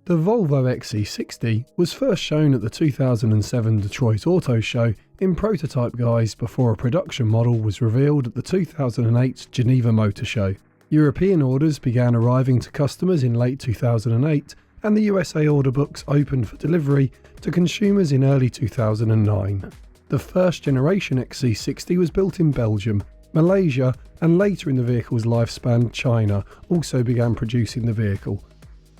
The Volvo XC60 was first shown at the 2007 Detroit Auto Show in prototype guise before a production model was revealed at the 2008 Geneva Motor Show. European orders began arriving to customers in late 2008, and the USA order books opened for delivery to consumers in early 2009. The first generation XC60 was built in Belgium, Malaysia, and later in the vehicle's lifespan, China also began producing the vehicle.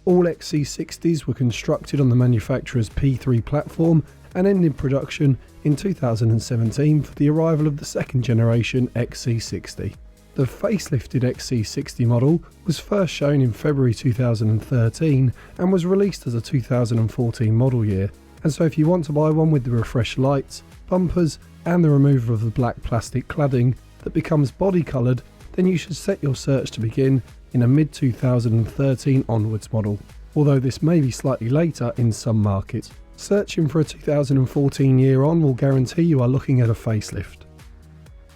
All XC60s were constructed on the manufacturer's P3 platform and ended production in 2017 for the arrival of the second generation XC60. The facelifted XC60 model was first shown in February 2013 and was released as a 2014 model year, and so if you want to buy one with the refreshed lights, bumpers and the removal of the black plastic cladding that becomes body coloured, then you should set your search to begin in a mid-2013 onwards model, although this may be slightly later in some markets. Searching for a 2014 year on will guarantee you are looking at a facelift.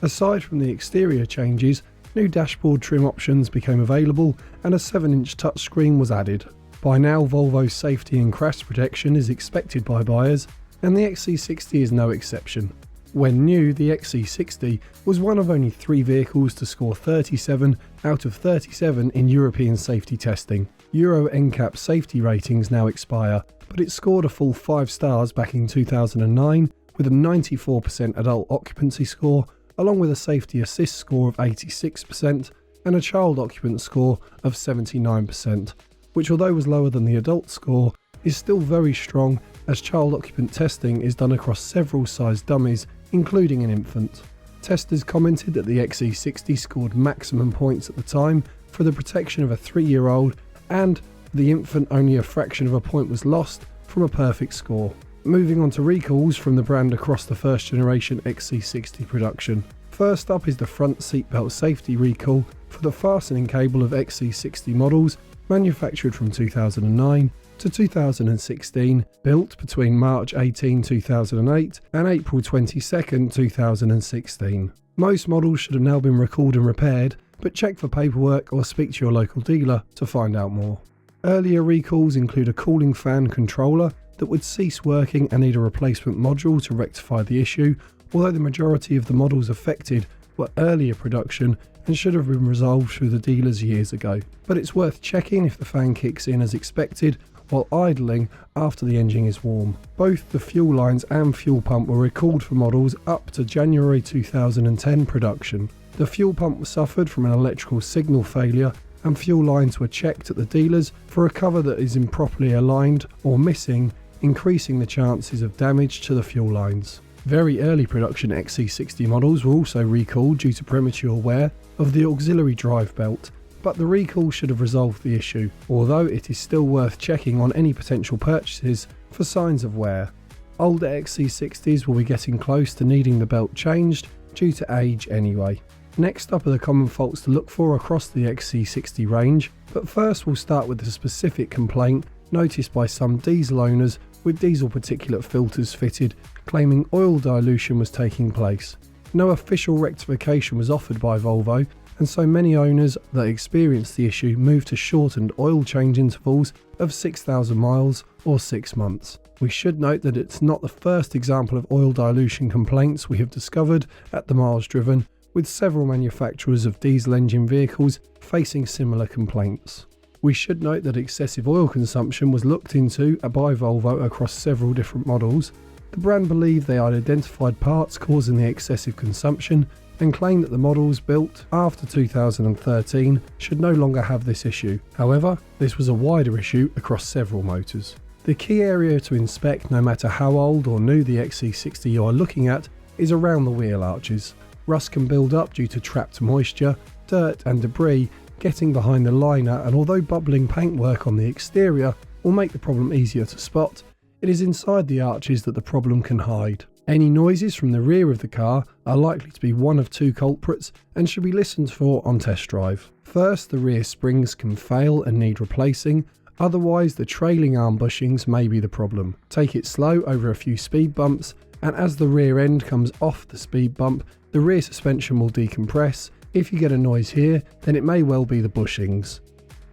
Aside from the exterior changes, new dashboard trim options became available and a 7-inch touchscreen was added. By now, Volvo's safety and crash protection is expected by buyers, and the XC60 is no exception. When new, the XC60 was one of only 3 vehicles to score 37 out of 37 in European safety testing. Euro NCAP safety ratings now expire, but it scored a full 5 stars back in 2009 with a 94% adult occupancy score, along with a safety assist score of 86% and a child occupant score of 79%, which, although was lower than the adult score, is still very strong as child occupant testing is done across several size dummies, including an infant. Testers commented that the XC60 scored maximum points at the time for the protection of a 3-year-old, and for the infant only a fraction of a point was lost from a perfect score. Moving on to recalls from the brand across the first generation XC60 production. First up is the front seatbelt safety recall for the fastening cable of XC60 models manufactured from 2009 to 2016, built between March 18, 2008 and April 22, 2016. Most models should have now been recalled and repaired, but check for paperwork or speak to your local dealer to find out more. Earlier recalls include a cooling fan controller that would cease working and need a replacement module to rectify the issue, although the majority of the models affected were earlier production and should have been resolved through the dealers years ago. But it's worth checking if the fan kicks in as expected while idling after the engine is warm. Both the fuel lines and fuel pump were recalled for models up to January 2010 production. The fuel pump suffered from an electrical signal failure, and fuel lines were checked at the dealers for a cover that is improperly aligned or missing, increasing the chances of damage to the fuel lines. Very early production XC60 models were also recalled due to premature wear of the auxiliary drive belt, but the recall should have resolved the issue, although it is still worth checking on any potential purchases for signs of wear. Older XC60s will be getting close to needing the belt changed due to age anyway. Next up are the common faults to look for across the XC60 range, but first we'll start with the specific complaint noticed by some diesel owners with diesel particulate filters fitted, claiming oil dilution was taking place. No official rectification was offered by Volvo, and so many owners that experienced the issue moved to shortened oil change intervals of 6,000 miles or 6 months. We should note that it's not the first example of oil dilution complaints we have discovered at the miles driven, with several manufacturers of diesel engine vehicles facing similar complaints. We should note that excessive oil consumption was looked into by Volvo across several different models. The brand believed they had identified parts causing the excessive consumption and claimed that the models built after 2013 should no longer have this issue. However, this was a wider issue across several motors. The key area to inspect, no matter how old or new the XC60 you are looking at, is around the wheel arches. Rust can build up due to trapped moisture, dirt and debris getting behind the liner, and although bubbling paintwork on the exterior will make the problem easier to spot, it is inside the arches that the problem can hide. Any noises from the rear of the car are likely to be one of 2 culprits and should be listened for on test drive. First, the rear springs can fail and need replacing, otherwise the trailing arm bushings may be the problem. Take it slow over a few speed bumps, and as the rear end comes off the speed bump, the rear suspension will decompress. If you get a noise here, then it may well be the bushings.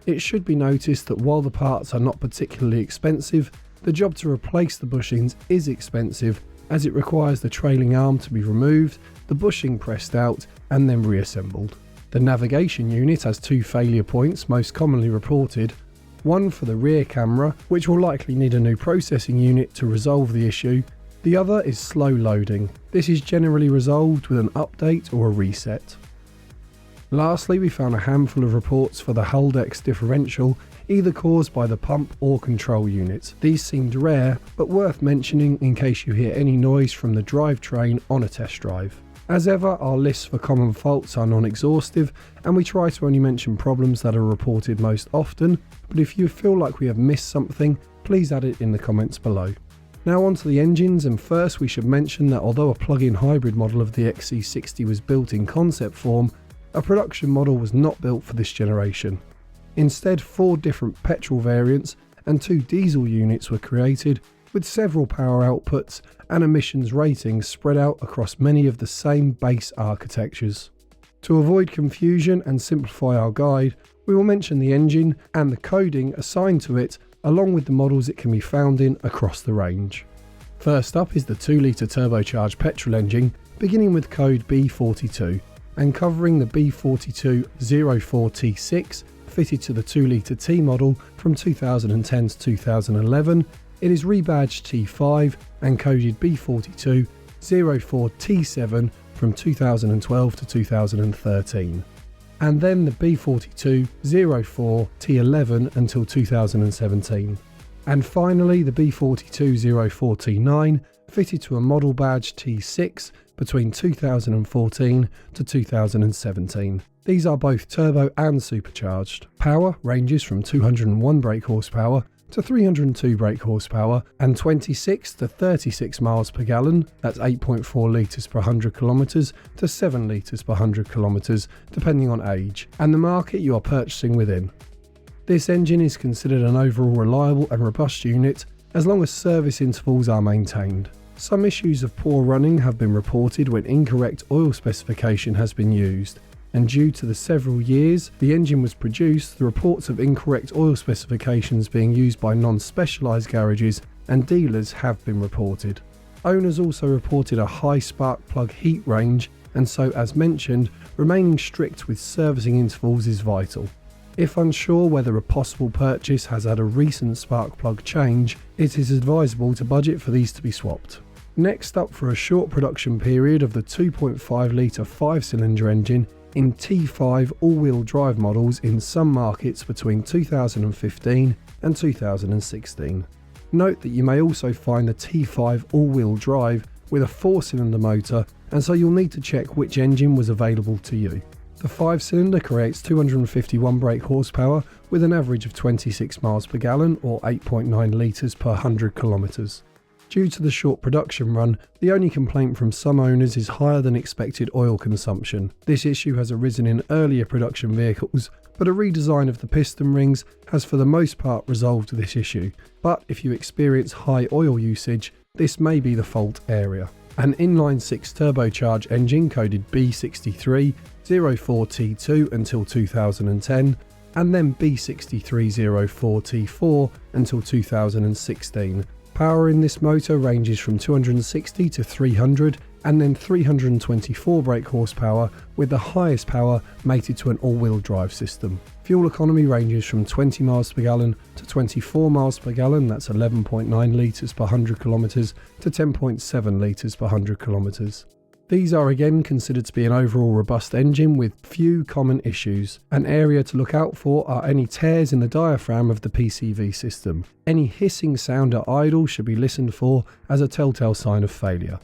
It should be noticed that while the parts are not particularly expensive, the job to replace the bushings is expensive, as it requires the trailing arm to be removed, the bushing pressed out and then reassembled. The navigation unit has two failure points most commonly reported, one for the rear camera, which will likely need a new processing unit to resolve the issue. The other is slow loading. This is generally resolved with an update or a reset. Lastly, we found a handful of reports for the Haldex differential, either caused by the pump or control unit. These seemed rare, but worth mentioning in case you hear any noise from the drivetrain on a test drive. As ever, our lists for common faults are non-exhaustive, and we try to only mention problems that are reported most often, but if you feel like we have missed something, please add it in the comments below. Now on to the engines, and first we should mention that although a plug-in hybrid model of the XC60 was built in concept form, a production model was not built for this generation. Instead, 4 different petrol variants and 2 diesel units were created, with several power outputs and emissions ratings spread out across many of the same base architectures. To avoid confusion and simplify our guide, we will mention the engine and the coding assigned to it, along with the models it can be found in across the range. First up is the 2-litre turbocharged petrol engine, beginning with code B42 and covering the B4204T6 fitted to the 2-litre T model from 2010 to 2011. It is rebadged T5 and coded B4204T7 from 2012 to 2013. And then the B4204T11 until 2017. And finally the B4204T9 fitted to a model badge T6 between 2014 to 2017. These are both turbo and supercharged. Power ranges from 201 brake horsepower to 302 brake horsepower and 26 to 36 miles per gallon, that's 8.4 litres per 100 kilometres to 7 litres per 100 kilometres depending on age and the market you are purchasing within. This engine is considered an overall reliable and robust unit as long as service intervals are maintained. Some issues of poor running have been reported when incorrect oil specification has been used, and due to the several years the engine was produced, the reports of incorrect oil specifications being used by non-specialised garages and dealers have been reported. Owners also reported a high spark plug heat range, and so as mentioned, remaining strict with servicing intervals is vital. If unsure whether a possible purchase has had a recent spark plug change, it is advisable to budget for these to be swapped. Next up, for a short production period of the 2.5 litre 5-cylinder engine in T5 all-wheel drive models in some markets between 2015 and 2016. Note that you may also find the T5 all-wheel drive with a 4-cylinder motor, and so you'll need to check which engine was available to you. The 5-cylinder creates 251 brake horsepower with an average of 26 miles per gallon or 8.9 litres per 100 kilometres. Due to the short production run, the only complaint from some owners is higher than expected oil consumption. This issue has arisen in earlier production vehicles, but a redesign of the piston rings has for the most part resolved this issue. But if you experience high oil usage, this may be the fault area. An inline-6 turbocharged engine coded B6304T2 until 2010, and then B6304T4 until 2016. Power in this motor ranges from 260 to 300 and then 324 brake horsepower, with the highest power mated to an all-wheel drive system. Fuel economy ranges from 20 miles per gallon to 24 miles per gallon, that's 11.9 litres per 100 kilometres to 10.7 litres per 100 kilometres. These are again considered to be an overall robust engine with few common issues. An area to look out for are any tears in the diaphragm of the PCV system. Any hissing sound at idle should be listened for as a telltale sign of failure.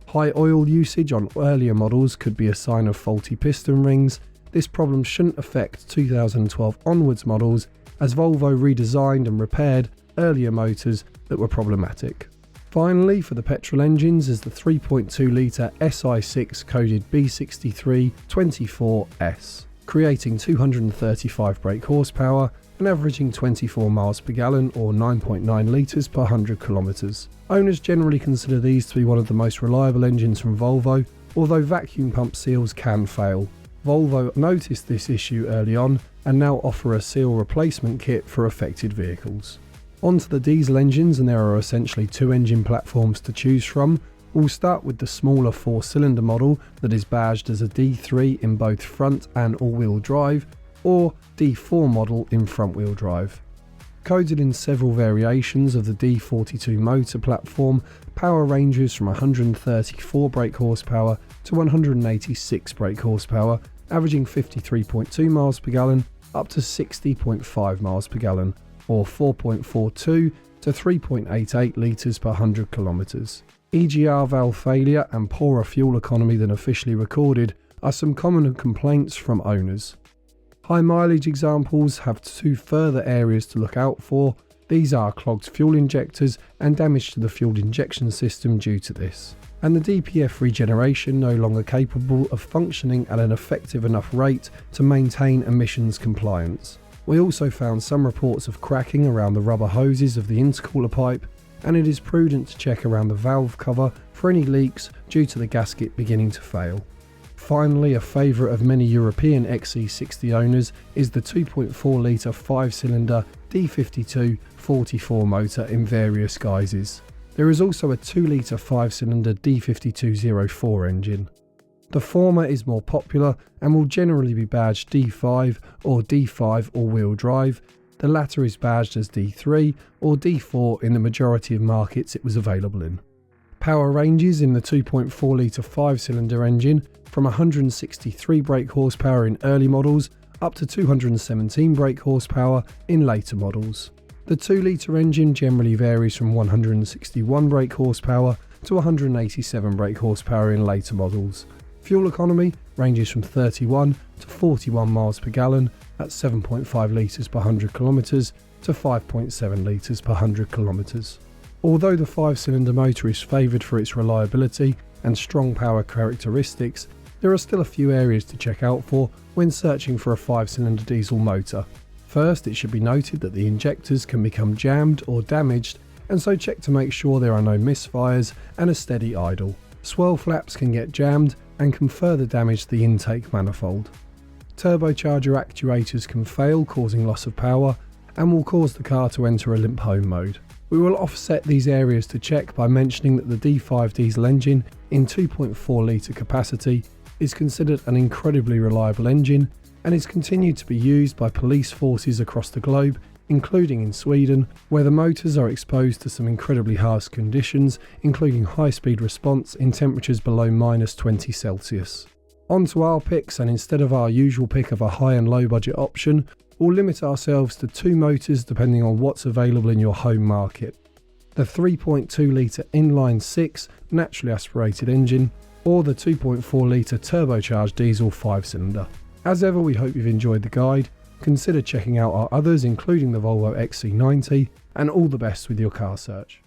High oil usage on earlier models could be a sign of faulty piston rings. This problem shouldn't affect 2012 onwards models, as Volvo redesigned and repaired earlier motors that were problematic. Finally, for the petrol engines is the 3.2 litre SI6 coded B6324S, creating 235 brake horsepower and averaging 24 miles per gallon or 9.9 litres per 100 kilometres. Owners generally consider these to be one of the most reliable engines from Volvo, although vacuum pump seals can fail. Volvo noticed this issue early on and now offer a seal replacement kit for affected vehicles. Onto the diesel engines, and there are essentially two engine platforms to choose from. We'll start with the smaller 4-cylinder model that is badged as a D3 in both front and all-wheel drive, or D4 model in front-wheel drive. Coded in several variations of the D42 motor platform, power ranges from 134 brake horsepower to 186 brake horsepower, averaging 53.2 miles per gallon up to 60.5 miles per gallon, or 4.42 to 3.88 litres per 100 kilometres. EGR valve failure and poorer fuel economy than officially recorded are some common complaints from owners. High mileage examples have two further areas to look out for. These are clogged fuel injectors and damage to the fuel injection system due to this, and the DPF regeneration no longer capable of functioning at an effective enough rate to maintain emissions compliance. We also found some reports of cracking around the rubber hoses of the intercooler pipe, and it is prudent to check around the valve cover for any leaks due to the gasket beginning to fail. Finally, a favourite of many European XC60 owners is the 2.4 litre 5-cylinder D52 44 motor in various guises. There is also a 2 litre 5-cylinder D5204 engine. The former is more popular and will generally be badged D5 or D5 all-wheel drive. The latter is badged as D3 or D4 in the majority of markets it was available in. Power ranges in the 2.4 litre 5-cylinder engine from 163 brake horsepower in early models up to 217 brake horsepower in later models. The 2 litre engine generally varies from 161 brake horsepower to 187 brake horsepower in later models. Fuel economy ranges from 31 to 41 miles per gallon at 7.5 litres per 100 kilometres to 5.7 litres per 100 kilometres. Although the 5-cylinder motor is favoured for its reliability and strong power characteristics, there are still a few areas to check out for when searching for a 5-cylinder diesel motor. First, it should be noted that the injectors can become jammed or damaged, and so check to make sure there are no misfires and a steady idle. Swirl flaps can get jammed and can further damage the intake manifold. Turbocharger actuators can fail, causing loss of power, and will cause the car to enter a limp home mode. We will offset these areas to check by mentioning that the D5 diesel engine in 2.4 litre capacity is considered an incredibly reliable engine and is continued to be used by police forces across the globe, including in Sweden, where the motors are exposed to some incredibly harsh conditions, including high-speed response in temperatures below -20 Celsius. On to our picks, and instead of our usual pick of a high and low budget option, we'll limit ourselves to two motors depending on what's available in your home market. The 3.2 litre inline 6 naturally aspirated engine, or the 2.4 litre turbocharged diesel 5-cylinder. As ever, we hope you've enjoyed the guide. Consider checking out our others, including the Volvo XC60, and all the best with your car search.